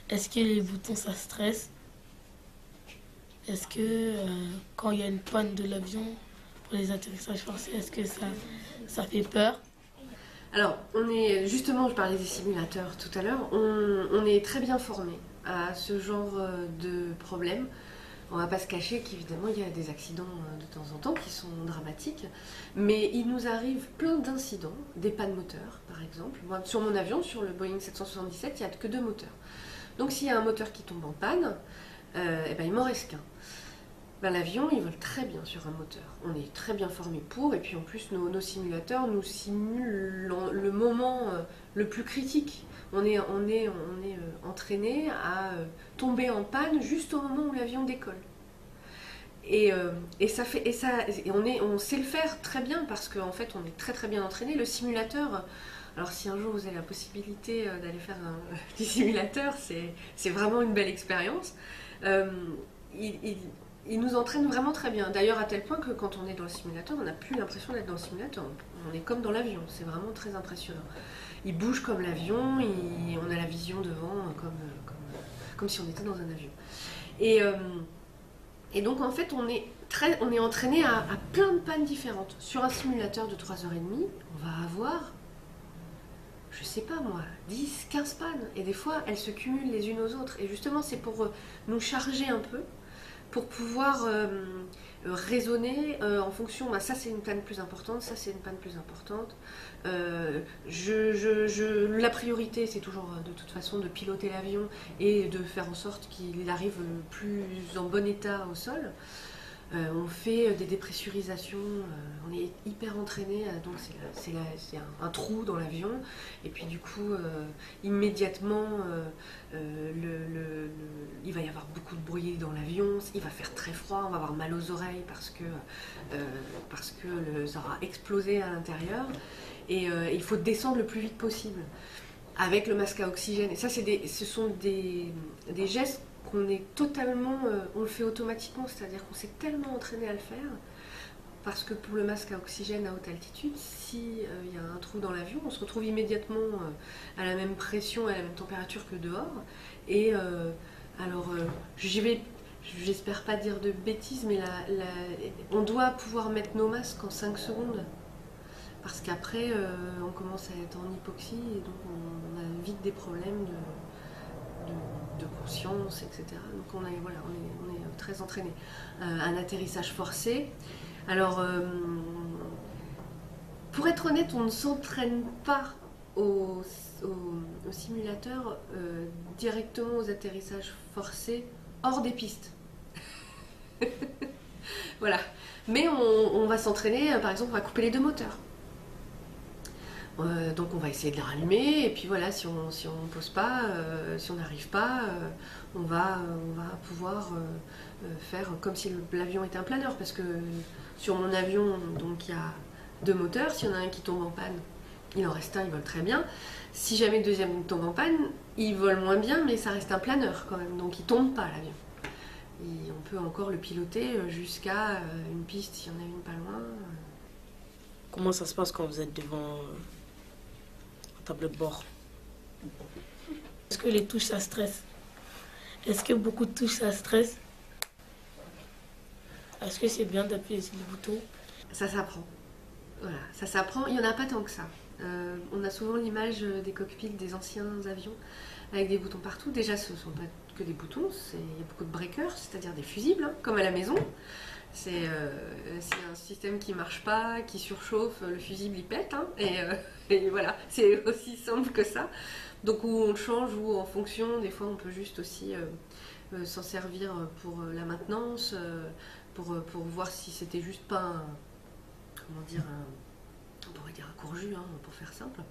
Est-ce que les boutons ça stresse? Est-ce que quand il y a une panne de l'avion pour les atterrissages forcés, est-ce que ça fait peur? Alors, justement, je parlais des simulateurs tout à l'heure, on est très bien formé à ce genre de problème. On va pas se cacher qu'évidemment il y a des accidents de temps en temps qui sont dramatiques, mais il nous arrive plein d'incidents, des pannes moteurs par exemple. Moi, sur mon avion, sur le Boeing 777, il n'y a que 2 moteurs. Donc s'il y a un moteur qui tombe en panne, eh ben, il m'en reste qu'un. Ben, l'avion, il vole très bien sur un moteur. On est très bien formé pour, et puis en plus, nos simulateurs nous simulent le moment le plus critique. On est entraîné à tomber en panne juste au moment où l'avion décolle. Et ça fait, et on sait le faire très bien parce qu'en fait, on est très très bien entraîné. Le simulateur, alors si un jour vous avez la possibilité d'aller faire un petit simulateur, c'est vraiment une belle expérience. Euh, il, il- il nous entraîne vraiment très bien. D'ailleurs, à tel point que quand on est dans le simulateur, on n'a plus l'impression d'être dans le simulateur. On est comme dans l'avion. C'est vraiment très impressionnant. Il bouge comme l'avion, on a la vision devant comme si on était dans un avion. Et, euh, et donc, en fait, on est entraîné à plein de pannes différentes. Sur un simulateur de 3h30, on va avoir, je sais pas moi, 10, 15 pannes. Et des fois, elles se cumulent les unes aux autres. Et justement, c'est pour nous charger un peu pour pouvoir raisonner en fonction, bah, ça c'est une panne plus importante, ça c'est une panne plus importante. La priorité c'est toujours de toute façon de piloter l'avion et de faire en sorte qu'il arrive le plus en bon état au sol. On fait des dépressurisations, on est hyper entraîné, donc c'est un trou dans l'avion, et puis du coup, immédiatement, il va y avoir beaucoup de bruit dans l'avion, il va faire très froid, on va avoir mal aux oreilles parce que ça aura explosé à l'intérieur, et il faut descendre le plus vite possible avec le masque à oxygène. Et ça, ce sont des gestes qu'on est totalement, on le fait automatiquement, c'est-à-dire qu'on s'est tellement entraîné à le faire, parce que pour le masque à oxygène à haute altitude, s'il y a un trou dans l'avion, on se retrouve immédiatement à la même pression, à la même température que dehors. Et alors, j'espère pas dire de bêtises, mais on doit pouvoir mettre nos masques en 5 secondes. Parce qu'après, on commence à être en hypoxie et donc on a vite des problèmes de conscience, etc. Donc on est très entraîné. Un atterrissage forcé. Alors, pour être honnête, on ne s'entraîne pas au simulateur directement aux atterrissages forcés hors des pistes. Voilà. Mais on va s'entraîner, par exemple, on va couper les 2 moteurs. Donc on va essayer de les rallumer et puis voilà, si on pose pas, si on n'arrive pas, on va pouvoir faire comme si l'avion était un planeur, parce que sur mon avion, donc il y a 2 moteurs, s'il y en a un qui tombe en panne, il en reste un, il vole très bien. Si jamais le deuxième tombe en panne, il vole moins bien, mais ça reste un planeur quand même, donc il tombe pas l'avion. Et on peut encore le piloter jusqu'à une piste s'il y en a une pas loin. Comment ça se passe quand vous êtes devant un tableau de bord? Est-ce que les touches ça stresse? Est-ce que beaucoup de touches ça stresse? Est-ce que c'est bien d'appuyer sur les boutons? Ça s'apprend. Voilà, ça s'apprend. Il n'y en a pas tant que ça. On a souvent l'image des cockpits des anciens avions avec des boutons partout. Déjà, ce ne sont pas que des boutons, il y a beaucoup de breakers, c'est-à-dire des fusibles, hein, comme à la maison. C'est un système qui ne marche pas, qui surchauffe, le fusible il pète, hein, et voilà, c'est aussi simple que ça. Donc où on le change, ou en fonction, des fois on peut juste aussi s'en servir pour la maintenance, pour voir si c'était juste pas comment dire, on pourrait dire un court-jus, hein, pour faire simple.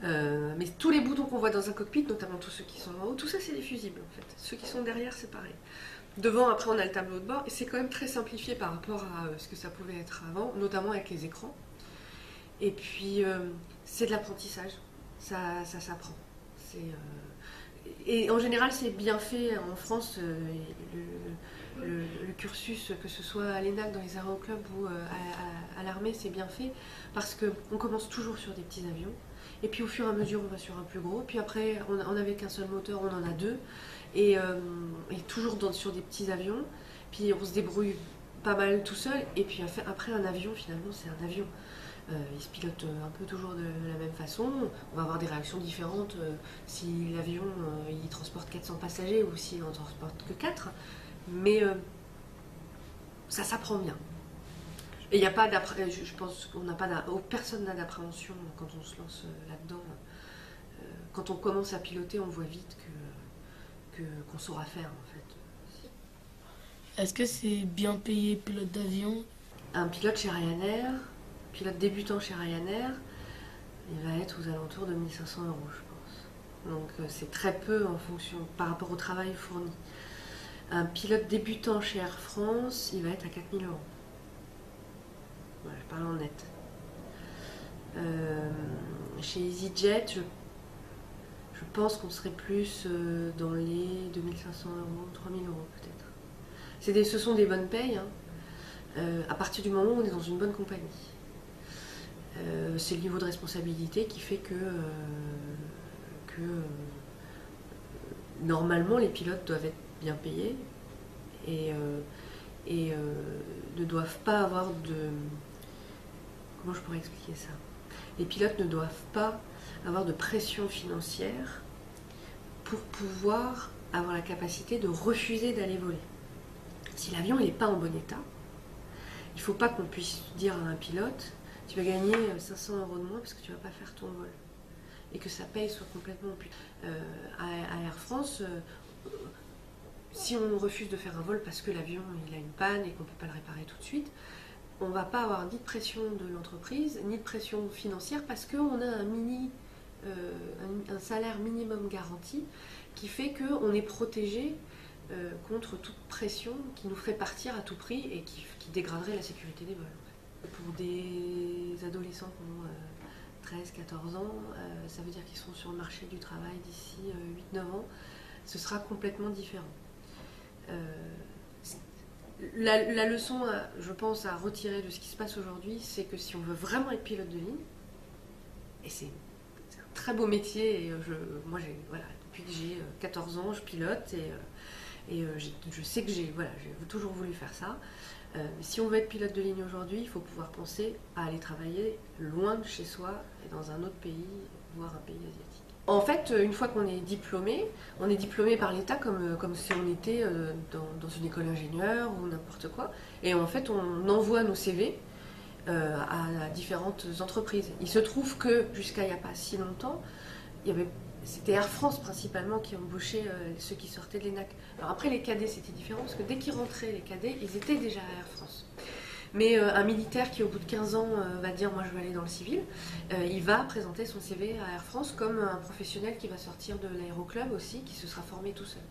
Mais tous les boutons qu'on voit dans un cockpit, notamment tous ceux qui sont en haut, tout ça c'est des fusibles en fait. Ceux qui sont derrière c'est pareil. Devant, après on a le tableau de bord, et c'est quand même très simplifié par rapport à ce que ça pouvait être avant, notamment avec les écrans. Et puis c'est de l'apprentissage, ça s'apprend. Et en général c'est bien fait en France, le cursus, que ce soit à l'ENAC, dans les aéroclubs ou à l'armée, c'est bien fait parce qu'on commence toujours sur des petits avions Et puis au fur et à mesure, on va sur un plus gros. Puis après, on n'avait qu'un seul moteur, on en a deux. Et toujours sur des petits avions. Puis on se débrouille pas mal tout seul. Et puis après, un avion, finalement, c'est un avion. Il se pilote un peu toujours de la même façon. On va avoir des réactions différentes si l'avion il transporte 400 passagers ou s'il n'en transporte que 4. Mais ça s'apprend bien. Et il n'y a pas je pense qu'on n'a pas personne n'a d'appréhension quand on se lance là-dedans. Quand on commence à piloter, on voit vite qu'on saura faire en fait. Est-ce que c'est bien payé pilote d'avion? Un pilote chez Ryanair, pilote débutant chez Ryanair, il va être aux alentours de 1 500 euros, je pense. Donc c'est très peu en fonction par rapport au travail fourni. Un pilote débutant chez Air France, il va être à 4 000 euros. Voilà, je parle en net. Chez EasyJet, je pense qu'on serait plus dans les 2 500 euros, 3 000 euros peut-être. Ce sont des bonnes payes, hein, à partir du moment où on est dans une bonne compagnie. C'est le niveau de responsabilité qui fait que normalement les pilotes doivent être bien payés et ne doivent pas avoir de... Comment je pourrais expliquer ça? Les pilotes ne doivent pas avoir de pression financière pour pouvoir avoir la capacité de refuser d'aller voler. Si l'avion n'est pas en bon état, il ne faut pas qu'on puisse dire à un pilote tu vas gagner 500 euros de moins parce que tu ne vas pas faire ton vol. Et que sa paye soit complètement... à Air France, si on refuse de faire un vol parce que l'avion il a une panne et qu'on ne peut pas le réparer tout de suite, on ne va pas avoir ni de pression de l'entreprise, ni de pression financière parce qu'on a un salaire minimum garanti qui fait qu'on est protégé contre toute pression qui nous ferait partir à tout prix et qui dégraderait la sécurité des vols. Pour des adolescents qui ont 13-14 ans, ça veut dire qu'ils seront sur le marché du travail d'ici 8-9 ans, ce sera complètement différent. La leçon, je pense, à retirer de ce qui se passe aujourd'hui, c'est que si on veut vraiment être pilote de ligne, et c'est un très beau métier, et moi, voilà, depuis que j'ai 14 ans, je pilote, et je sais que j'ai toujours voulu faire ça. Si on veut être pilote de ligne aujourd'hui, il faut pouvoir penser à aller travailler loin de chez soi et dans un autre pays, voire un pays asiatique. En fait, une fois qu'on est diplômé par l'État comme si on était dans une école d'ingénieur ou n'importe quoi. Et en fait, on envoie nos CV à différentes entreprises. Il se trouve que jusqu'à il n'y a pas si longtemps, c'était Air France principalement qui embauchait ceux qui sortaient de l'ENAC. Alors après les cadets c'était différent parce que dès qu'ils rentraient les cadets, ils étaient déjà à Air France. Mais un militaire qui au bout de 15 ans va dire moi je veux aller dans le civil, il va présenter son CV à Air France comme un professionnel qui va sortir de l'aéroclub aussi, qui se sera formé tout seul.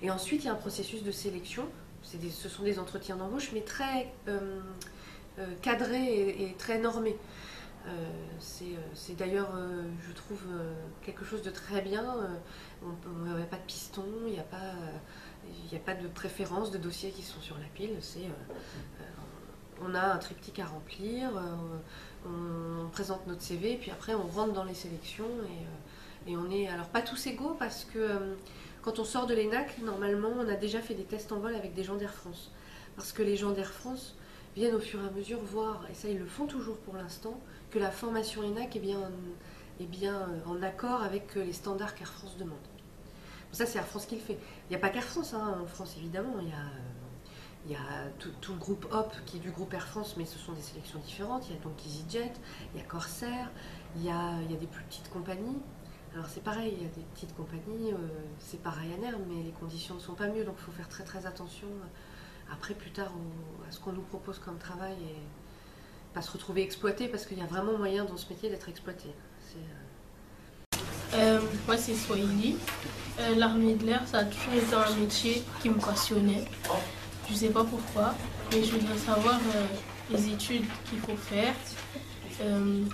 Et ensuite il y a un processus de sélection, ce sont des entretiens d'embauche mais très cadrés et très normés. C'est d'ailleurs, je trouve, quelque chose de très bien. On n'a pas de piston, il n'y a pas de préférence de dossiers qui sont sur la pile. On a un triptyque à remplir, on présente notre CV, puis après on rentre dans les sélections et on est alors pas tous égaux parce que quand on sort de l'ENAC, normalement on a déjà fait des tests en vol avec des gens d'Air France. Parce que les gens d'Air France viennent au fur et à mesure voir, et ça ils le font toujours pour l'instant, que la formation ENAC est bien en accord avec les standards qu'Air France demande. Ça c'est Air France qui le fait. Il n'y a pas qu'Air France en France évidemment, il y a tout le groupe HOP qui est du groupe Air France, mais ce sont des sélections différentes. Il y a donc EasyJet, il y a Corsair, il y a des plus petites compagnies. Alors c'est pareil, il y a des petites compagnies, c'est pas Ryanair, mais les conditions ne sont pas mieux, donc il faut faire très très attention après plus tard à ce qu'on nous propose comme travail et pas se retrouver exploité parce qu'il y a vraiment moyen dans ce métier d'être exploité. Moi c'est Swahili. L'armée de l'air ça a toujours été un métier qui me passionnait. Je sais pas pourquoi, mais je voudrais savoir les études qu'il faut faire,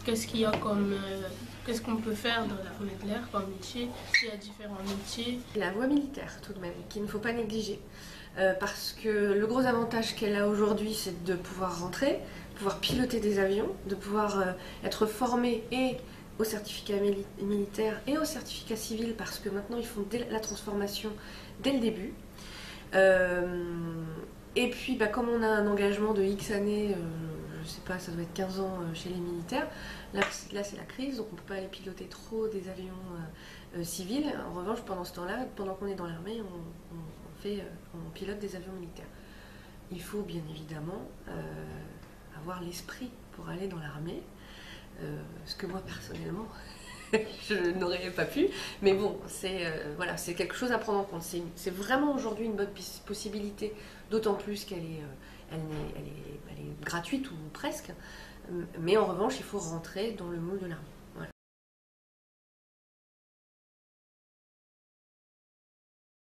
qu'est-ce qu'on peut faire dans l'armée de l'air comme métier, s'il y a différents métiers. La voie militaire tout de même, qu'il ne faut pas négliger. Parce que le gros avantage qu'elle a aujourd'hui, c'est de pouvoir rentrer, de pouvoir piloter des avions, de pouvoir être formé et au certificat militaire et au certificat civil parce que maintenant ils font la transformation dès le début. Et puis comme on a un engagement de X années, je sais pas, ça doit être 15 ans chez les militaires, là c'est la crise, donc on ne peut pas aller piloter trop des avions civils. En revanche, pendant ce temps-là, pendant qu'on est dans l'armée, on pilote des avions militaires. Il faut bien évidemment avoir l'esprit pour aller dans l'armée, ce que moi personnellement je n'aurais pas pu, mais bon, c'est quelque chose à prendre en compte. C'est vraiment aujourd'hui une bonne possibilité, d'autant plus qu'elle est gratuite ou presque, mais en revanche il faut rentrer dans le moule de l'armée.